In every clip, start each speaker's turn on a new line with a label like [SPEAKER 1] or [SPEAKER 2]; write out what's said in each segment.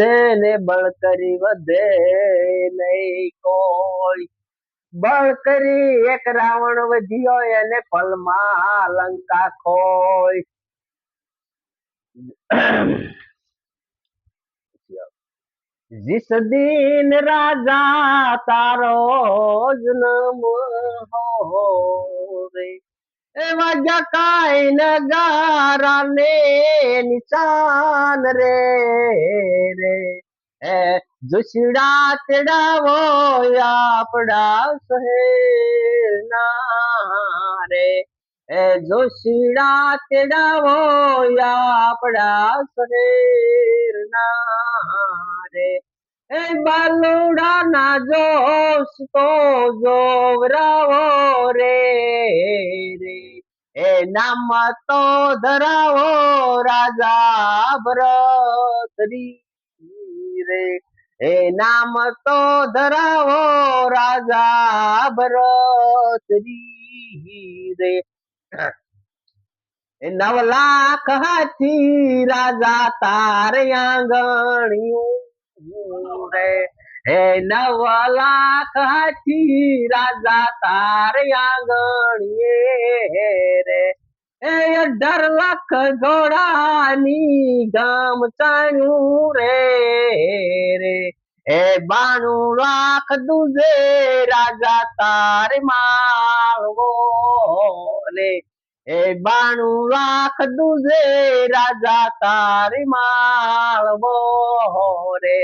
[SPEAKER 1] તેને બળ કરી વધે નહીં કોઈ. બળ કરી એક રાવણ વધ્યો એને પલમાં લંકા ખોઈ. जिस दिन राजा तारो जन्म हो रे एवा जकाय नगारा ने निशान रे रे ए दुसड़ा तेड़ावो आपड़ा शहर ना रे ए जोशीड़ा तेड़ावो आपड़ा शहर ना रे એ બાલુડાના જોશ તો જોવરાવો રે રે એ નામ તો ધરાવો રાજા ભરતરી રે એ નામ તો ધરાવો રાજા ભરતરી રે 9 લાખ હાથી રાજા તારે આંગણિયું રે હે 9 લાખ હાથી રાજા તારે આંગણીએ રે એ 18 લાખ ઘોડાની ગામ ચાણ્યું રે રે એ 92 લાખ દુજે રાજા તારે માળવો રે એ 92 લાખ દુજે રાજા તારી માળવો રે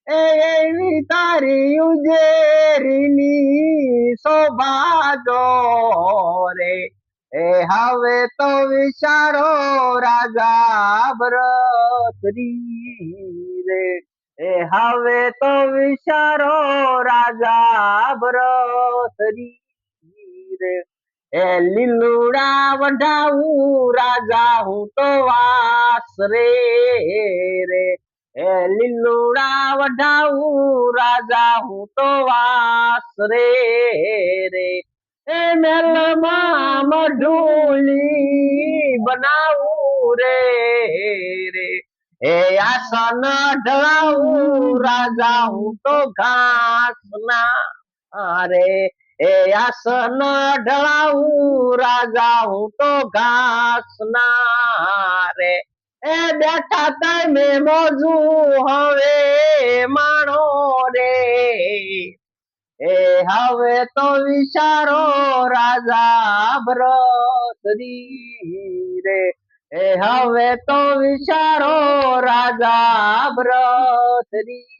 [SPEAKER 1] એવી તારી ઉજેરીની શોભા જો રે એ હવે તો વિચારો રાજા ભરતરી રે એ હવે તો વિચારો રાજા ભરતરી રે એ લીલુડા વઢાવું રાજા હું તો વાસ રે રે એ લીલુડા વઢાવું રાજા હું તો વાસ રે રે એ મેલમાં મઢુલી બનાવું રે રે એ આસન ઢળાવું રાજા હું તો ઘાસ ના રે એ આસન ઢળાવું રાજા હું તો ઘાસ ના રે એ બેઠા તમે મોજું હવે માણો રે એ હવે તો વિચારો રાજા ભરતરી રે એ હવે તો વિચારો રાજા ભરતરી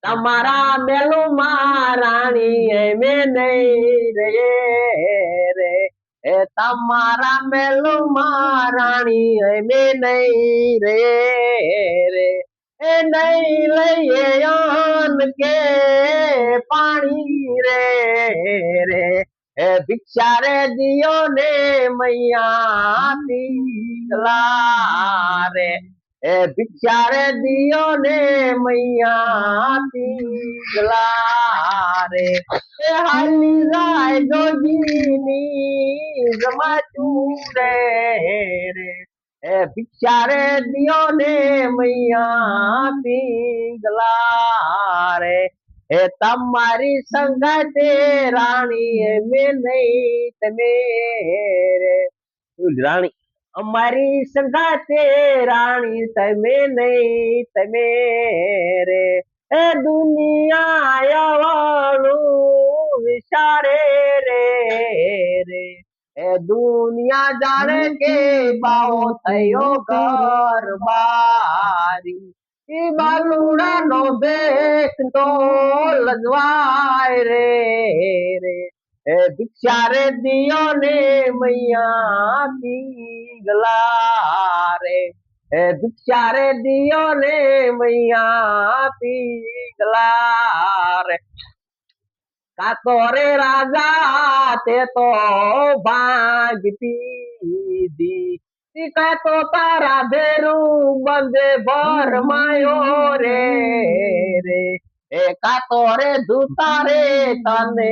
[SPEAKER 1] તમારા મેલુમાં રાણી મેં નહીં રે રે એ તમારા મેલુમાં રાણી મેં નહીં રે રે એ નહીં લઈએ અન કે પાણી રે રે એ ભિક્ષા રે દિયો ને મૈયા પીગલા રે એ ભિક્ષા રે દિયો ને મૈયા પીગલા રે એ હાલી જાય જોગીની જમાચું રે રે એ ભિક્ષા રે દિયો ને મૈયા પીગલા રે એ તમારી સંગાતે રાણી મેં નહીં તમે રે રાણી અમારી સંગાતે રાણી તમે નહીં તમે રે એ દુનિયા વાળું વિચારે રે રે એ દુનિયા જાણે કે બાવો થયો ઘર બારી ઈ બાલુડા નો દેખ તો લજવાય રે રે એ ભિક્ષા રે દિયો ને મૈયા પીગલા રે એ ભિક્ષા રે દિયો ને મૈયા પીગલા રે કાતો રે રાજા તે તો ભાંગ પીધી કાતો તારા ભેરું બંધે ભરમાયો રે રે એ કાતો રે ધૂતા રે તને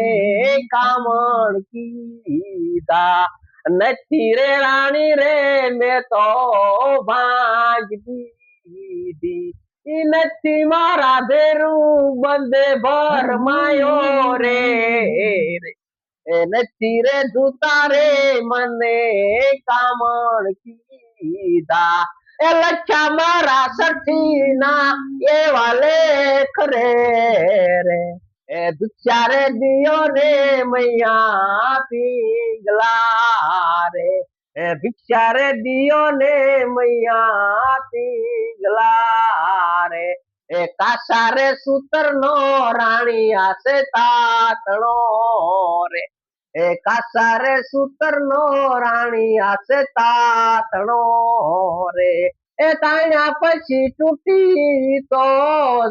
[SPEAKER 1] કામણ કીધા નથી રે રાણી રે મેં તો ભાંગ પીધી દીધી. ઈ નથી મારા ભેરું બંધે ભરમાયો રે એ નથી રે જૂતા રે મને કામણ કીધા એ લચ્છા મારા સઠી ના એવા લેખ રે એ ભિક્ષારે દિયો ને મૈયા પીંગલા રે એ ભિક્ષારે દિયો ને મૈયા પીંગલા રે એ કાસારે સૂતર નો રાણી આસે તાતણો રે એ કાસારે સૂતર નો રાણી આસે તાતણો રે એ તાણ્યા પછી તૂટી તો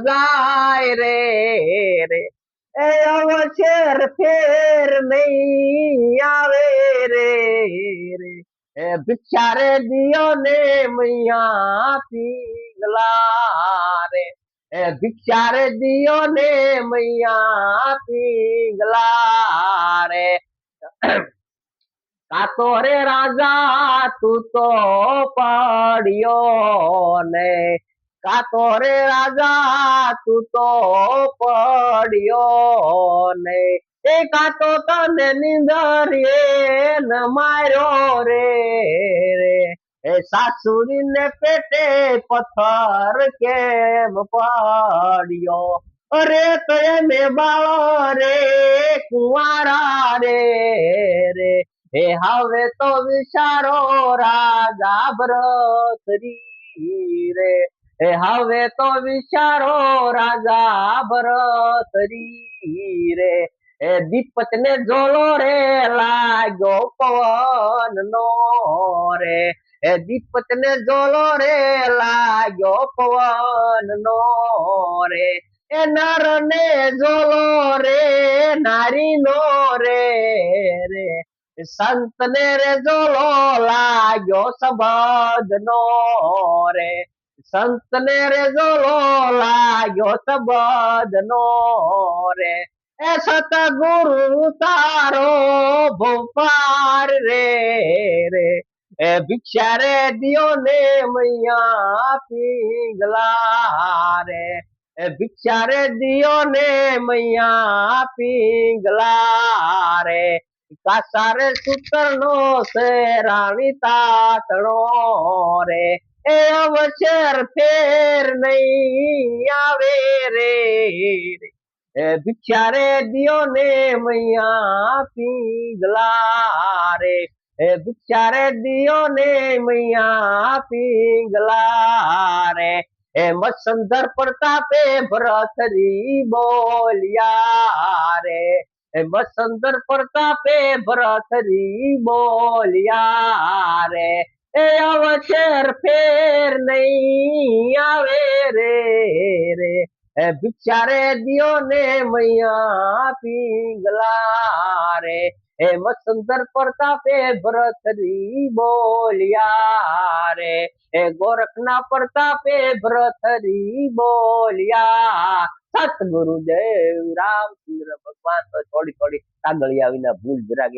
[SPEAKER 1] જાય રે એ અવસર ફેર નહીં આવે રે એ ભિક્ષારે દિયો ને મૈયા પીંગલા રે એ ભિક્ષારે દિયો ને મૈયા પીંગલા રે કાતો રે રાજા તું તો પડ્યો ને કાતો રે રાજા તું તો પડ્યો ને એ કાતો તને નીંદર ન માર્યો રે એ સાસુડી ને પેટે પથ્થર કેમ પડ્યો અરે તો એને બાળો રે કુંવારા રે એ હવે તો વિચારો રાજા ભરતરી રે એ હવે તો વિચારો રાજા ભરતરી રે એ દીપત ને જોલો રે લાગ્યો પવન નો રે એ દીપત ને જોલો રે લાગ્યો પવન નો રે એ નર ને જોલો રે નારી નો રે સંત ને રે જોલો લાગ્યો સંબંધ નો રે સંત ને રે જોલો લાગ્યો સંબંધ નો રે એ સતગુરુ તારો ભોપાર રે એ ભિક્ષા રે દિયો ને મૈયા પીંગલા રે એ ભિક્ષા રે દિયો ને મૈયા પીંગલા રે કાસારે સૂતર નો છે રાણી તાતણો રે એ અવસર ફેર નહીં આવે રે એ ભિક્ષા રે દિયો ને મૈયા પીંગલા રે એ ભિક્ષા રે દિયો ને મૈયા પીંગલા રે એ મસંદર પ્રતાપે ભરતરી બોલ્યા રે એ મસંદર પ્રતાપે ભરતરી બોલ્યા રે એ અવસર ફેર નહીં આવે રે એ ભિક્ષા રે દિયો ને મૈયા પીંગલા રે એ મસંદર પ્રતાપે ભરતરી બોલ્યા રે એ ગોરખના પ્રતાપે ભરતરી બોલ્યા સતગુરુદેવ રામચંદ્ર ભગવાન તો થોડી થોડી કાગળિયા વિના ભૂલ જરાક